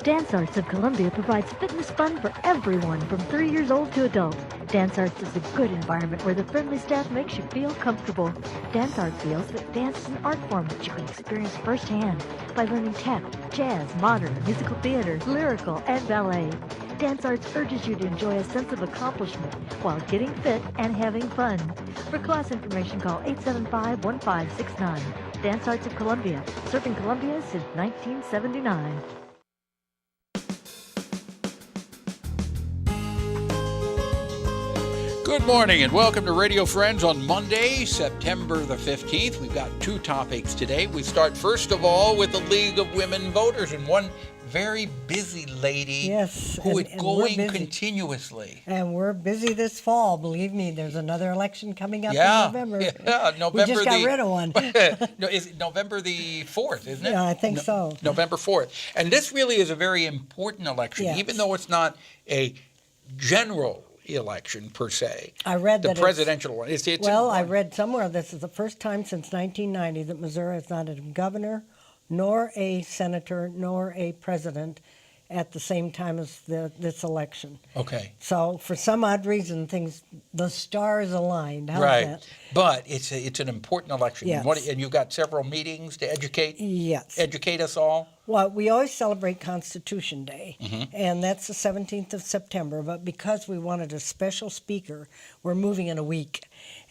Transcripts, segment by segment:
Dance Arts of Columbia provides fitness fun for everyone from 3 years old to adult. Dance Arts is a good environment where the friendly staff makes you feel comfortable. Dance Arts feels that dance is an art form that you can experience firsthand by learning tap, jazz, modern, musical theater, lyrical, and ballet. Dance Arts urges you to enjoy a sense of accomplishment while getting fit and having fun. For class information, call 875-1569. Dance Arts of Columbia, serving Columbia since 1979. Good morning and welcome to Radio Friends on Monday, September the 15th. We've got two topics today. We start first of all with the League of Women Voters and one very busy lady who is going continuously. And we're busy this fall. Believe me, there's another election coming up in November. Yeah, November. We just got rid of one. No, is it November the 4th, isn't it? Yeah, I think so. November 4th. And this really is a very important election, even though it's not a general election per se. I read the that presidential one. I read somewhere this is the first time since 1990 that Missouri has not had a governor, nor a senator, nor a president at the same time as this election. Okay. So for some odd reason, the stars aligned. How's right. that? But it's an important election. Yes. And you've got several meetings to educate. Yes. Educate us all. Well, we always celebrate Constitution Day, Mm-hmm. and that's the 17th of September. But because we wanted a special speaker, we're moving in a week.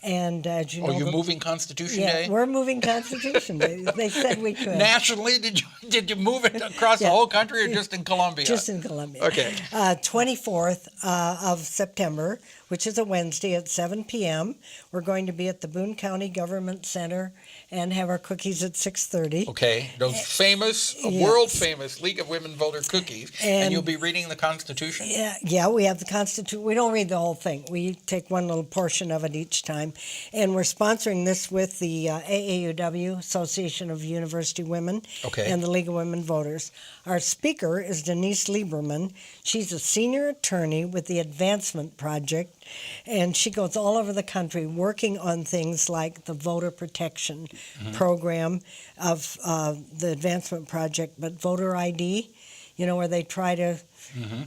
And as you know, you're moving Constitution Day? Yeah, we're moving Constitution Day. They said we could. Nationally, did you move it across the whole country or just in Columbia? Just in Columbia. Okay. 24th of September, which is a Wednesday at 7 p.m. We're going to be at the Boone County Government Center and have our cookies at 6:30. Okay. Those famous, world-famous League of Women Voter cookies. And you'll be reading the Constitution? Yeah, we have the Constitution. We don't read the whole thing. We take one little portion of it each time. And we're sponsoring this with the AAUW, Association of University Women, and the League of Women Voters. Our speaker is Denise Lieberman. She's a senior attorney with the Advancement Project, and she goes all over the country working on things like the voter protection program of the Advancement Project, but voter ID, where they try to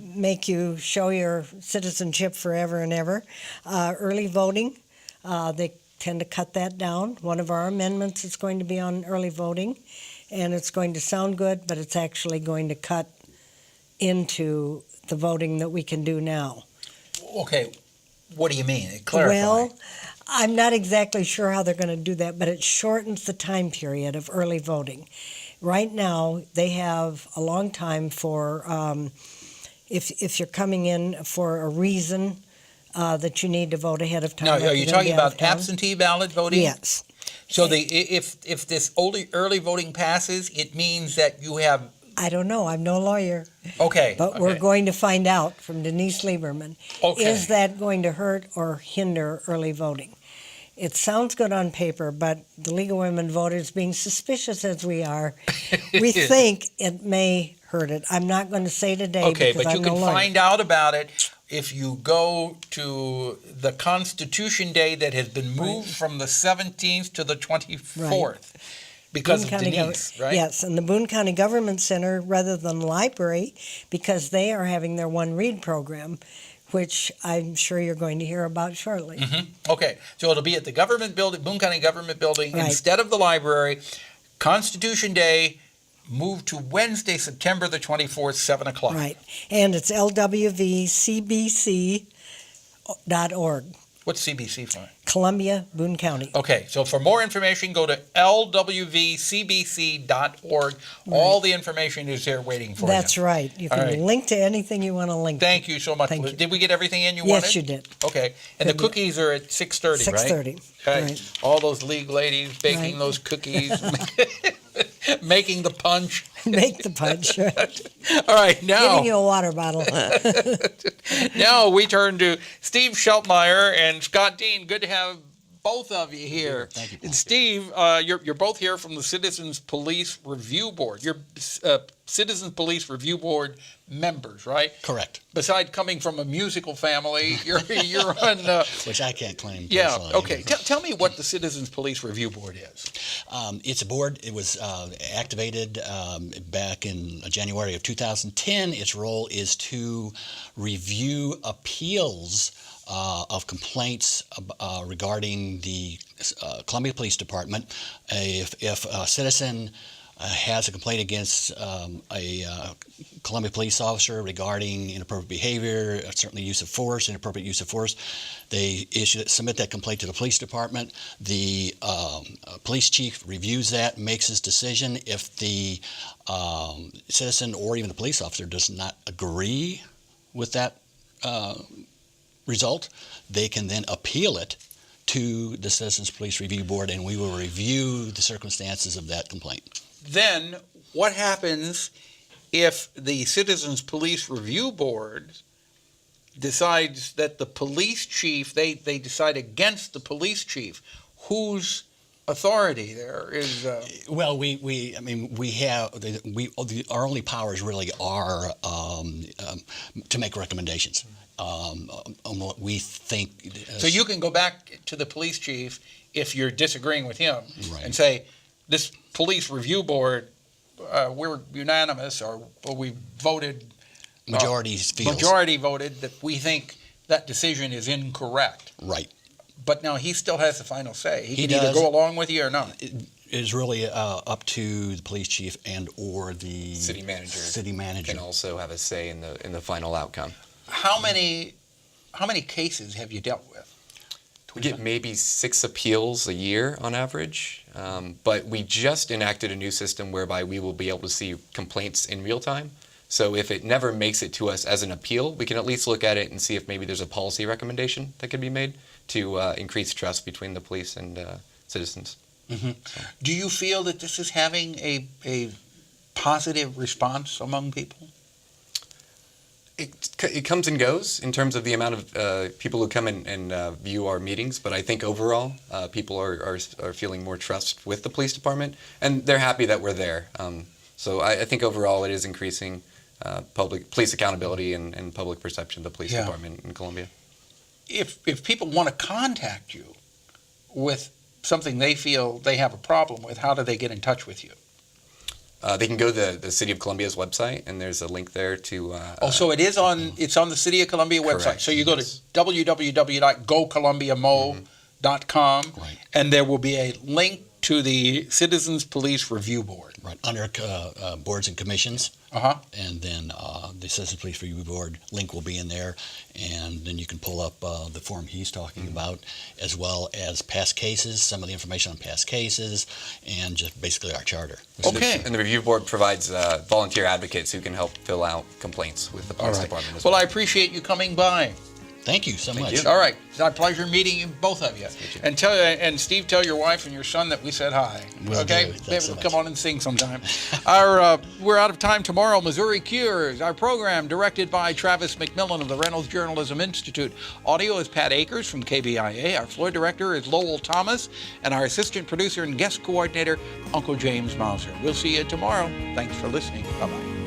make you show your citizenship forever and ever. Early voting, they tend to cut that down. One of our amendments is going to be on early voting, and it's going to sound good, but it's actually going to cut into the voting that we can do now. Okay, what do you mean? Clarify. Well, I'm not exactly sure how they're going to do that, but it shortens the time period of early voting. Right now, they have a long time for, if you're coming in for a reason that you need to vote ahead of time. Now, are you talking about absentee ballot voting? Yes. So if this early voting passes, it means that you have... I don't know. I'm no lawyer. Okay. But we're going to find out from Denise Lieberman. Okay. Is that going to hurt or hinder early voting? It sounds good on paper, but the League of Women Voters, being suspicious as we are, we think it may hurt it. I'm not going to say today because I'm no lawyer. But you can find out about it if you go to the Constitution Day that has been moved from the 17th to the 24th. Because of Denise, right? Yes, and the Boone County Government Center rather than the library, because they are having their One Read program, which I'm sure you're going to hear about shortly. Mm-hmm. Okay, so it'll be at the government building, Boone County Government Building, instead of the library. Constitution Day moved to Wednesday, September the 24th, 7 o'clock. Right, and it's lwvcbc.org. What's CBC for? Columbia, Boone County. Okay, so for more information, go to lwvcbc.org. All the information is there waiting for you. That's right. You can link to anything you want to link to. Thank you so much. Did we get everything in you wanted? Yes, you did. Okay, and the cookies are at 6:30, right? 6:30. Okay. Right. All those league ladies baking those cookies, making the punch. Make the punch. All right, now... Giving you a water bottle. Now we turn to Steve Sheltmire and Scott Dean. Good to have both of you here. Thank you. And Steve, you're both here from the Citizens Police Review Board. You're Citizens Police Review Board members, right? Correct. Besides coming from a musical family, you're on... Which I can't claim. Yeah, okay. Tell me what the Citizens Police Review Board is. It's a board. It was activated back in January of 2010. Its role is to review appeals of complaints regarding the Columbia Police Department. If a citizen has a complaint against a Columbia police officer regarding inappropriate behavior, certainly use of force, inappropriate use of force, they submit that complaint to the police department. The police chief reviews that, makes his decision. If the citizen or even the police officer does not agree with that result, they can then appeal it to the Citizens Police Review Board, and we will review the circumstances of that complaint. Then what happens if the Citizens Police Review Board decides that the police chief, they decide against the police chief? Whose authority there is? Well, our only powers really are to make recommendations on what we think. So you can go back to the police chief if you're disagreeing with him, right, and say, this police review board, we're unanimous, or we voted. Majority voted that we think that decision is incorrect. Right. But now he still has the final say. He can does. Either go along with you or not. It is really up to the police chief and or the city manager. City manager can also have a say in the final outcome. How many cases have you dealt with? We get maybe 6 appeals a year on average, but we just enacted a new system whereby we will be able to see complaints in real time. So if it never makes it to us as an appeal, we can at least look at it and see if maybe there's a policy recommendation that could be made to increase trust between the police and citizens. Mm-hmm. Do you feel that this is having a positive response among people? It comes and goes in terms of the amount of people who come and view our meetings, but I think overall people are feeling more trust with the police department, and they're happy that we're there. So I think overall it is increasing police accountability and public perception of the police department in Columbia. If people want to contact you with something they feel they have a problem with, how do they get in touch with you? They can go to the City of Columbia's website, and there's a link there to... so it's on the City of Columbia website. Correct. So you go to www.gocolumbiamo.com, right, and there will be a link to the Citizens Police Review Board. Right, under boards and commissions. And then the Citizens Police Review Board link will be in there, and then you can pull up the form he's talking about, as well as past cases, some of the information on past cases, and just basically our charter. Okay. And the review board provides volunteer advocates who can help fill out complaints with the police department as well. Well, I appreciate you coming by. Thank you so much. All right. It's our pleasure meeting you, both of you. And Steve, tell your wife and your son that we said hi. Will okay? do. Maybe we'll come on and sing sometime. We're out of time tomorrow. Missouri Cures, our program directed by Travis McMillan of the Reynolds Journalism Institute. Audio is Pat Akers from KBIA. Our floor director is Lowell Thomas. And our assistant producer and guest coordinator, Uncle James Mauser. We'll see you tomorrow. Thanks for listening. Bye-bye.